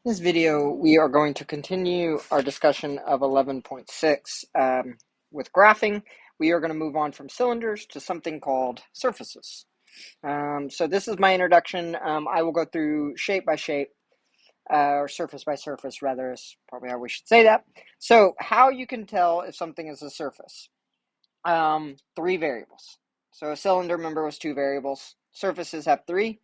In this video, we are going to continue our discussion of 11.6 with graphing. We are going to move on from cylinders to something called surfaces. So this is my introduction. I will go through shape by shape, or surface by surface, rather, is probably how we should say that. So how you can tell if something is a surface. Three variables. So a cylinder, remember, was two variables. Surfaces have three.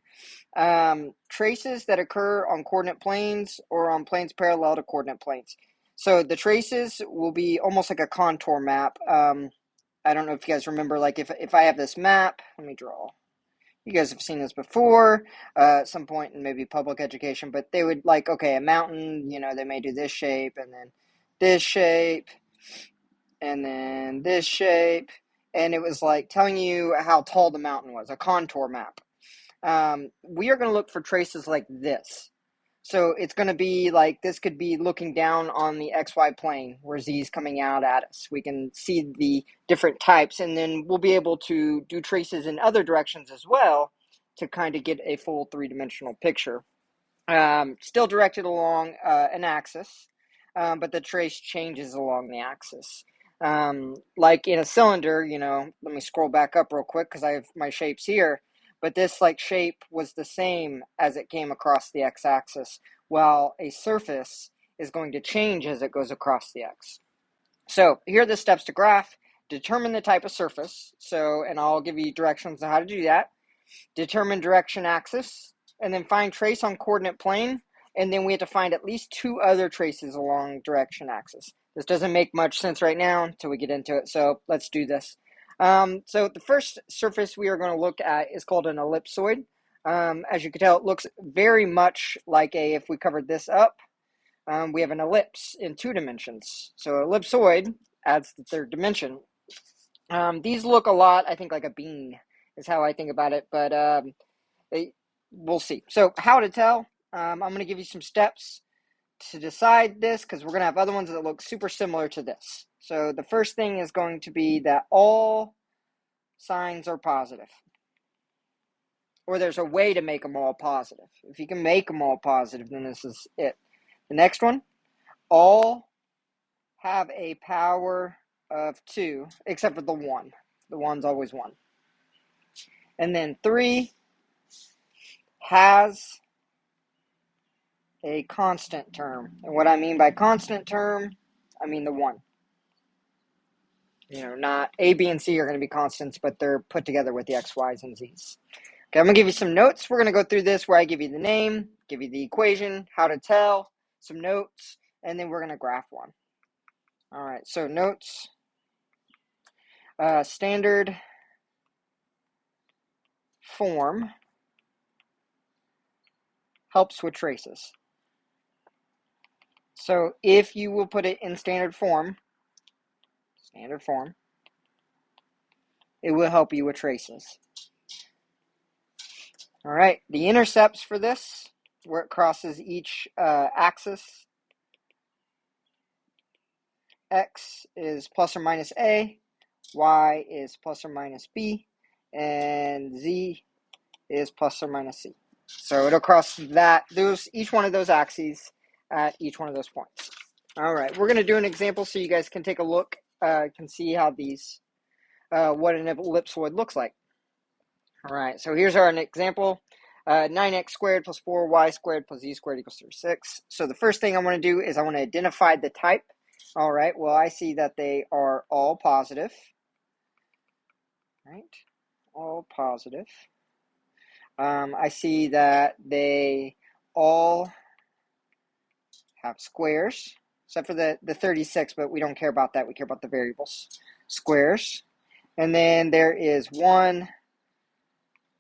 Traces that occur on coordinate planes or on planes parallel to coordinate planes. So the traces will be almost like a contour map. I don't know if you guys remember, like if I have this map, let me draw. You guys have seen this before at some point in maybe public education, but they would like, okay, a mountain, they may do this shape and then this shape and then this shape. And it was like telling you how tall the mountain was, a contour map. We are going to look for traces like this. So it's going to be like, this could be looking down on the XY plane where Z is coming out at us. We can see the different types, and then we'll be able to do traces in other directions as well to kind of get a full three-dimensional picture. Still directed along an axis, but the trace changes along the axis. Like in a cylinder, let me scroll back up real quick because I have my shapes here. But this shape was the same as it came across the x-axis, while a surface is going to change as it goes across the x. So here are the steps to graph. Determine the type of surface. And I'll give you directions on how to do that. Determine direction axis, and then find trace on coordinate plane. And then we have to find at least two other traces along direction axis. This doesn't make much sense right now until we get into it. So let's do this. So the first surface we are going to look at is called an ellipsoid. As you can tell, it looks very much like if we covered this up, we have an ellipse in 2 dimensions. So ellipsoid adds the third dimension. These look a lot, I think, like a bean is how I think about it, but we'll see. So how to tell, I'm going to give you some steps to decide this because we're going to have other ones that look super similar to this. So the first thing is going to be that all signs are positive, or there's a way to make them all positive. If you can make them all positive, then this is it. The next one, all have a power of 2, except for the 1. The 1's always 1. And then 3 has a constant term. And what I mean by constant term, I mean the 1. Not A, B, and C are going to be constants, but they're put together with the X, Y's, and Z's. Okay, I'm going to give you some notes. We're going to go through this where I give you the name, give you the equation, how to tell, some notes, and then we're going to graph one. All right, so notes. Standard form helps with traces. So if you will put it in standard form, it will help you with traces. All right, the intercepts for this, where it crosses each axis, x is plus or minus a, y is plus or minus b, and z is plus or minus c. So it'll cross each one of those axes at each one of those points. All right, we're going to do an example so you guys can take a look, can see how what an ellipsoid looks like. All right, so here's our example. 9x squared plus 4y squared plus z squared equals 36. So the first thing I want to do is I want to identify the type. All right, well, I see that they are all positive. Right, all positive. I see that they all have squares, except for the 36, but we don't care about that. We care about the variables. Squares. And then there is one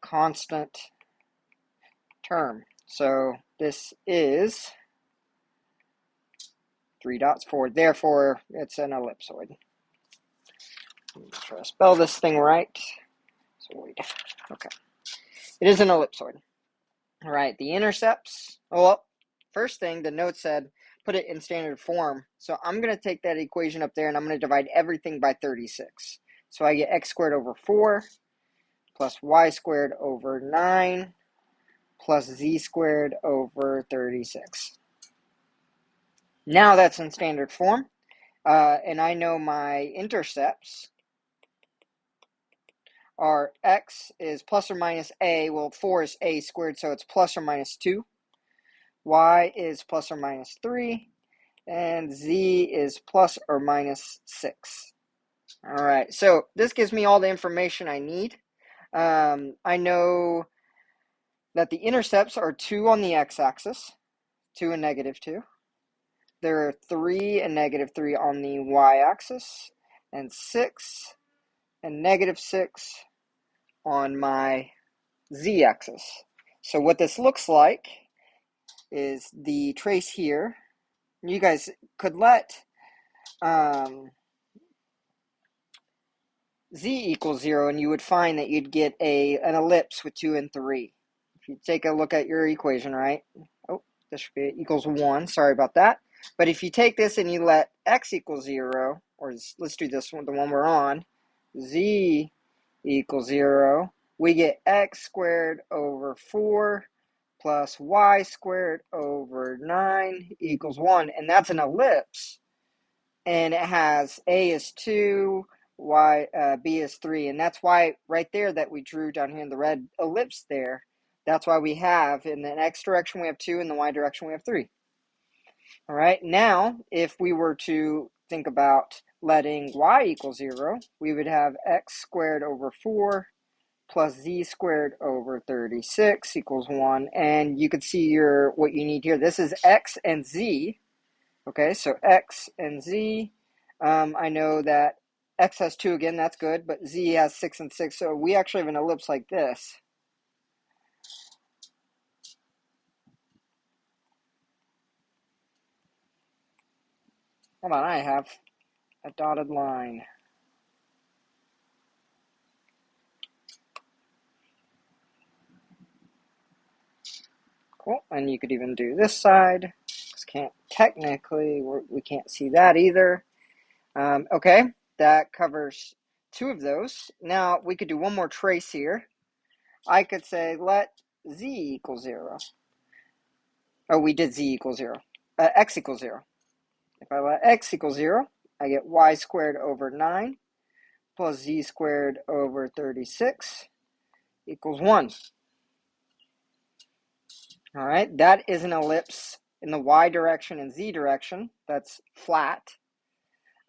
constant term. So this is 3 dots forward. Therefore, it's an ellipsoid. Let me try to spell this thing right. Okay. It is an ellipsoid. All right, the intercepts. Well, first thing, the note said, put it in standard form. So I'm going to take that equation up there, and I'm going to divide everything by 36. So I get x squared over 4 plus y squared over 9 plus z squared over 36. Now that's in standard form, and I know my intercepts are x is plus or minus a. Well, 4 is a squared, so it's plus or minus 2. Y is plus or minus 3. And z is plus or minus 6. All right, so this gives me all the information I need. I know that the intercepts are 2 on the x-axis, 2 and negative 2. There are 3 and negative 3 on the y-axis, and 6 and negative 6 on my z-axis. So what this looks like is the trace here. You guys could let z equals 0, and you would find that you'd get an ellipse with 2 and 3. If you take a look at your equation, right? Oh, this should be equals 1. Sorry about that. But if you take this and you let x equals 0, or let's do this one, the one we're on, z equals 0, we get x squared over 4 plus y squared over 9 equals 1. And that's an ellipse. And it has a is 2, b is 3. And that's why right there that we drew down here in the red ellipse there, that's why we have in the x direction we have 2, in the y direction we have 3. All right, now if we were to think about letting y equal 0, we would have x squared over 4 plus z squared over 36 equals 1. And you can see what you need here. This is x and z. Okay, so x and z. I know that x has 2 again, that's good, but z has 6 and 6, so we actually have an ellipse like this. Hold on, I have a dotted line. Cool, and you could even do this side. Technically, we can't see that either. Okay, that covers 2 of those. Now, we could do one more trace here. I could say let z equal 0. Oh, we did z equal 0. X equals 0. If I let x equal 0, I get y squared over 9 plus z squared over 36 equals 1. All right, that is an ellipse in the y direction and z direction. That's flat.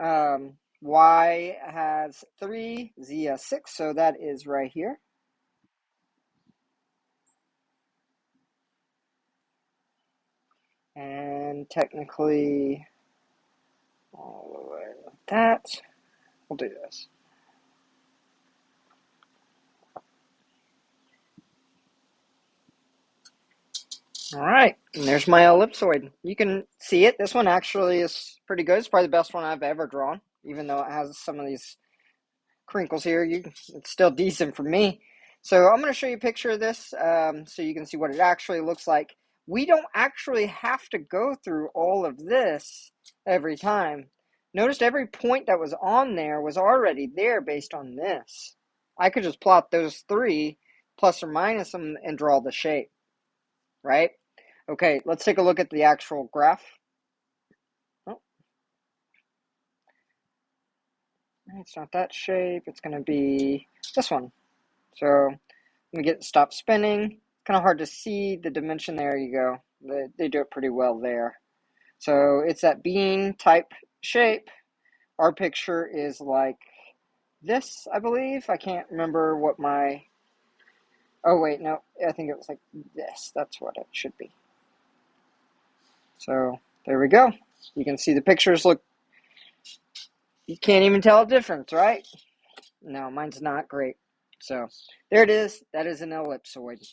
Y has 3, z has 6, so that is right here. And technically, all the way like that, we'll do this. All right, and there's my ellipsoid. You can see it. This one actually is pretty good. It's probably the best one I've ever drawn, even though it has some of these crinkles here. It's still decent for me. So I'm going to show you a picture of this so you can see what it actually looks like. We don't actually have to go through all of this every time. Notice every point that was on there was already there based on this. I could just plot those 3, plus or minus them, and draw the shape, right? Okay, let's take a look at the actual graph. Oh, it's not that shape. It's going to be this one. So let me stop spinning. Kind of hard to see the dimension. There you go. They do it pretty well there. So it's that bean type shape. Our picture is like this, I believe. I can't remember what my... Oh, wait, no. I think it was like this. That's what it should be. So there we go. You can see the pictures look... You can't even tell a difference, right? No, mine's not great. So there it is. That is an ellipsoid.